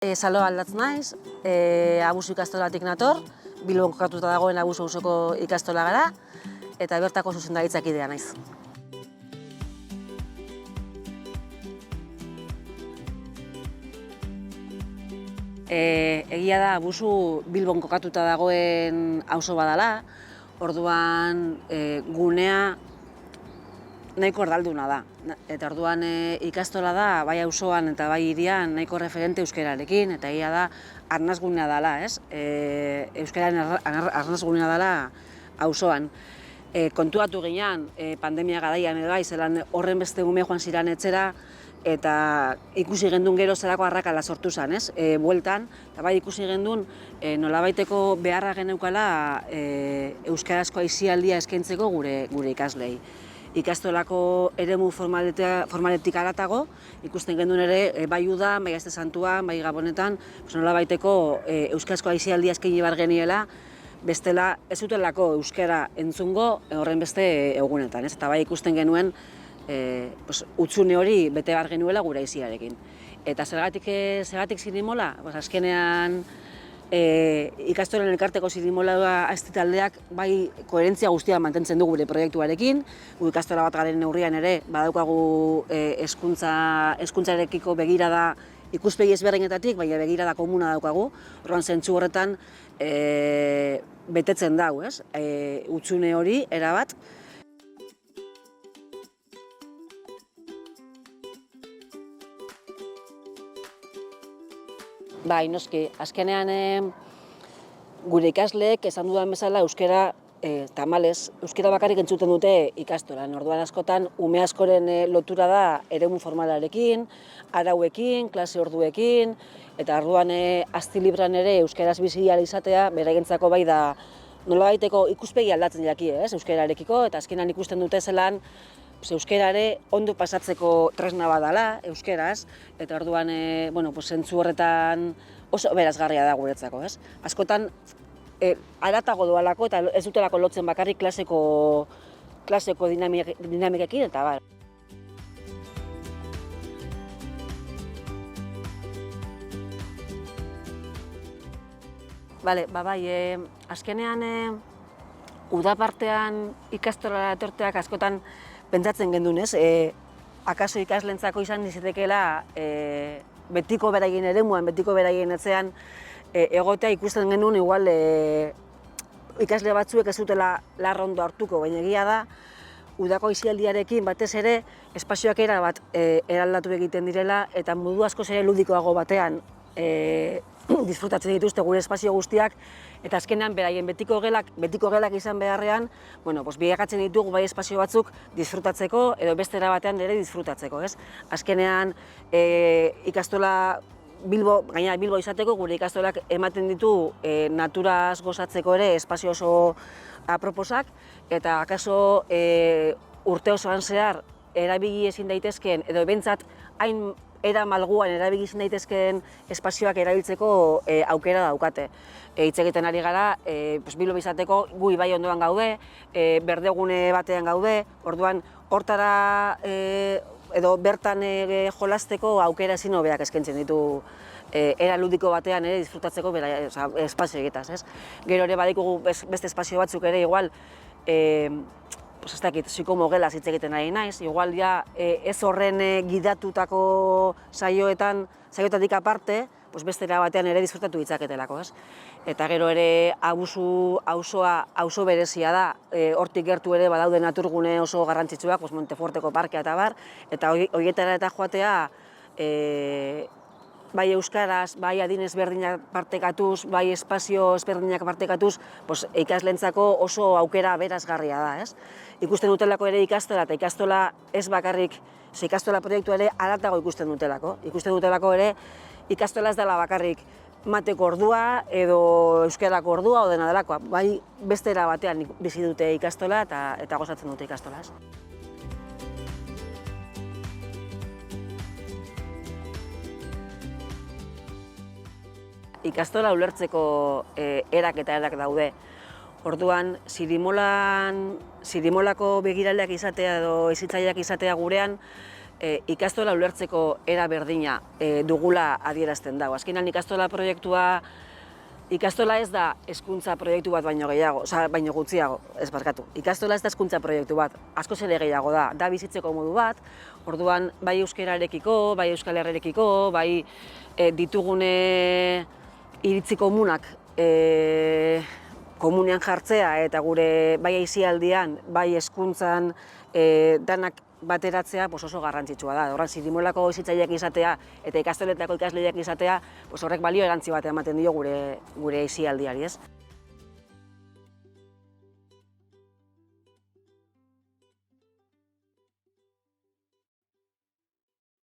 Salo aldatz naiz, Abusu ikastolatik nator, Bilbon kokatuta dagoen Abusu auzoko ikastola gara, eta bertako zuzendaritzakidea naiz. Egia da Abusu Bilbon kokatuta dagoen auzo badala, orduan gunea nahiko erdalduna da. Eta orduan ikastola da, bai auzoan eta bai hirian nahiko referente euskararekin, eta egia da arnasgunea dela, ez? Euskararen arnasgunea dela auzoan. Kontuatu ginean, pandemia garaian edo bai, zelan horren beste ume joan ziren etxera, eta ikusi gendun gero zelako arrakala sortu zen, ez? Bueltan, eta bai ikusi gendun nolabaiteko beharra geneukala euskarazko aisialdia eskaintzeko gure ikaslei. Ikastolako eremu formaletik haratago, ikusten gendun ere bai udan, bai Aste Santuan, bai Gabonetan, nolabaiteko euskarazko aisialdia eskaini behar geniela, bestela ez zutelako euskara entzungo horren beste egunetan, ez? Eta bai ikusten genuen hutsune hori bete behar genuela gure aisiarekin. Eta zergatik Zirimola? Azkenean ikastolen elkarteko Zirimola taldeak bai koherentzia guztia mantentzen du gure proiektuarekin, gu ikastola bat garen neurrian ere badaukagu hezkuntzarekiko begirada ikuspegi ezberdinetatik, baina begirada komuna daukagu, orduan zentzu horretan betetzen dau, ez? Hutsune hori erabat. Bai, noski, azkenean gure ikasleek esan dudan bezala euskara tamalez, euskara bakarrik entzuten dute ikastolan. Orduan askotan ume askoren lotura da eremu formalarekin, arauekin, klase orduekin, eta orduan asti libran ere euskaraz bizi ahal izatea beraientzako bai da nolabaiteko ikuspegi aldatzen jaki, ez, euskararekiko, eta azkenan ikusten dute zelan euskara ere ondo pasatzeko tresna badala, euskaraz, eta orduan, zentzu horretan oso berazgarria da guretzako, ez? Askotan, haratago doalako eta ez dutelako lotzen bakarrik klaseko dinamikekin, eta bar. Bai, azkenean uda partean ikastolara etorteak askotan pentsatzen gendun, ez? Akaso ikaslentzako izan izatekeela betiko beraien eremuan, betiko beraien etxean egotea ikusten genuen igual ikasle batzuek ez zutela larrondo hartuko, baina egia da udako aisialdiarekin batez ere espazioak erabat eraldatu egiten direla eta modu askoz ere ludikoago batean disfrutatzen dituzte gure espazio guztiak, eta azkenean beraien betiko gelak izan beharrean, bilakatzen ditugu bai espazio batzuk disfrutatzeko edo beste era batean ere disfrutatzeko, ez? Azkenean ikastola gainera Bilbo izateko gure ikastolak ematen ditu naturaz gozatzeko ere espazio oso aproposak, eta akaso urte osoan zehar erabili ezin daitezkeen edo behintzat hain era malguan erabiltzen daitezkeen espazioak erabiltzeko aukera daukate. Hitz egiten ari gara, Bilbo izateko gu ibai ondoan gaude, berdegune batean gaude, orduan hortara edo bertan jolasteko aukera ezin hobeak eskaintzen ditu era ludiko batean ere disfrutatzeko espazio egitaz, ez? Gero ere badikugu beste espazio batzuk ere igual ez dakit, psikomogelaz hitz egiten ari naiz, igual ja ez horren gidatutako saioetatik aparte, beste era batean ere disfrutatu ditzaketelako, ez? Eta gero ere Abusu auzoa auzo berezia da, hortik gertu ere badaude naturgune oso garrantzitsuak, Montefuerteko parkea eta bar, eta horietara eta joatea bai euskaraz, bai adin ezberdinak partekatuz, bai espazio ezberdinak partekatuz, ikaslentzako oso aukera berazgarria da, ez? Ikusten dutelako ere ikastola, eta ikastola ez bakarrik, ikastola proiektua ere haratago ikusten dutelako. Ikusten dutelako ere ikastola ez dela bakarrik mateko ordua edo euskarako ordua o dena delakoa, bai beste era batean bizi dute ikastola eta gozatzen dute ikastolaz. Ikastola ulertzeko erak eta erak daude. Orduan, Zirimolako begiraleak izatea edo hezitzaileak izatea gurean ikastola ulertzeko era berdina dugula adierazten dago. Azkenean ikastola proiektua, ikastola ez da hezkuntza proiektu bat baino gehiago, baino gutxiago, ez barkatu. Ikastola ez da hezkuntza proiektu bat, askoz ere gehiago da bizitzeko modu bat, orduan bai euskararekiko, bai Euskal Herriarekiko, bai ditugune iritzi komunak komunean jartzea eta gure bai aisialdian, bai hezkuntzan danak bateratzea oso garrantzitsua da. Horren, Zirimolako bizitzaileak izatea eta ikastoletako ikasleiak izatea, horrek balio erantzi bat ematen dio gure aisialdiari, ez?